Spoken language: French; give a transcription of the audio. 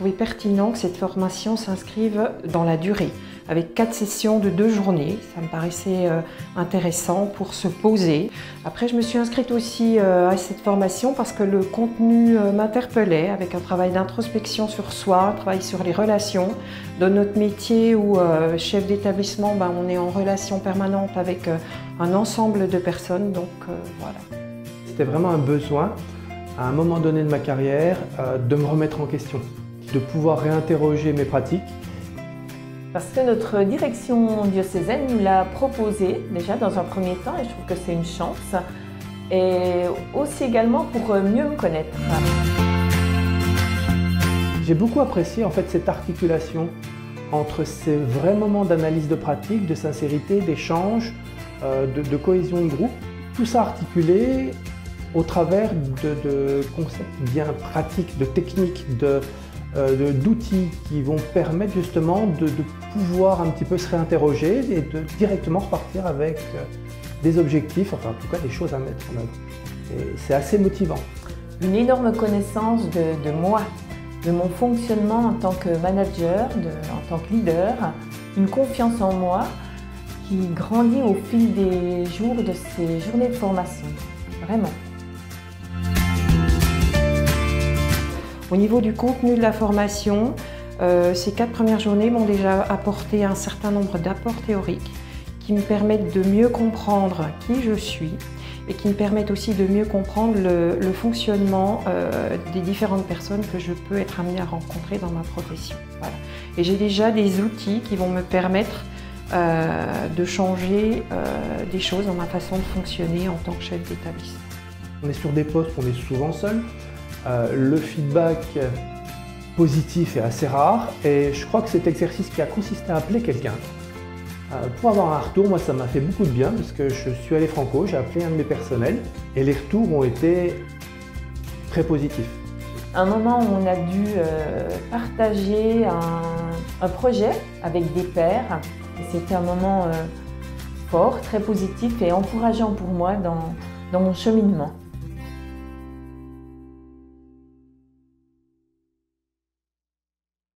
trouvais pertinent que cette formation s'inscrive dans la durée, avec 4 sessions de 2 journées. Ça me paraissait intéressant pour se poser. Après, je me suis inscrite aussi à cette formation parce que le contenu m'interpellait, avec un travail d'introspection sur soi, un travail sur les relations. Dans notre métier où chef d'établissement, on est en relation permanente avec un ensemble de personnes, donc voilà. C'était vraiment un besoin, à un moment donné de ma carrière, de me remettre en question, de pouvoir réinterroger mes pratiques. Parce que notre direction diocésaine nous l'a proposé déjà dans un premier temps et je trouve que c'est une chance. Et aussi également pour mieux me connaître. J'ai beaucoup apprécié en fait cette articulation entre ces vrais moments d'analyse de pratique, de sincérité, d'échange, de cohésion de groupe. Tout ça articulé au travers de concepts bien pratiques, de techniques, d'outils qui vont permettre justement de pouvoir un petit peu se réinterroger et de directement repartir avec des objectifs, enfin en tout cas des choses à mettre en œuvre. Et c'est assez motivant. Une énorme connaissance de moi, de mon fonctionnement en tant que manager, en tant que leader, une confiance en moi qui grandit au fil des jours de ces journées de formation, vraiment. Au niveau du contenu de la formation, ces 4 premières journées m'ont déjà apporté un certain nombre d'apports théoriques qui me permettent de mieux comprendre qui je suis et qui me permettent aussi de mieux comprendre le fonctionnement des différentes personnes que je peux être amenée à rencontrer dans ma profession. Voilà. Et j'ai déjà des outils qui vont me permettre de changer des choses dans ma façon de fonctionner en tant que chef d'établissement. On est sur des postes où on est souvent seul. Le feedback positif est assez rare et je crois que cet exercice qui a consisté à appeler quelqu'un pour avoir un retour, moi ça m'a fait beaucoup de bien parce que je suis allé franco, j'ai appelé un de mes personnels et les retours ont été très positifs. Un moment où on a dû partager un projet avec des pairs et c'était un moment fort, très positif et encourageant pour moi dans mon cheminement.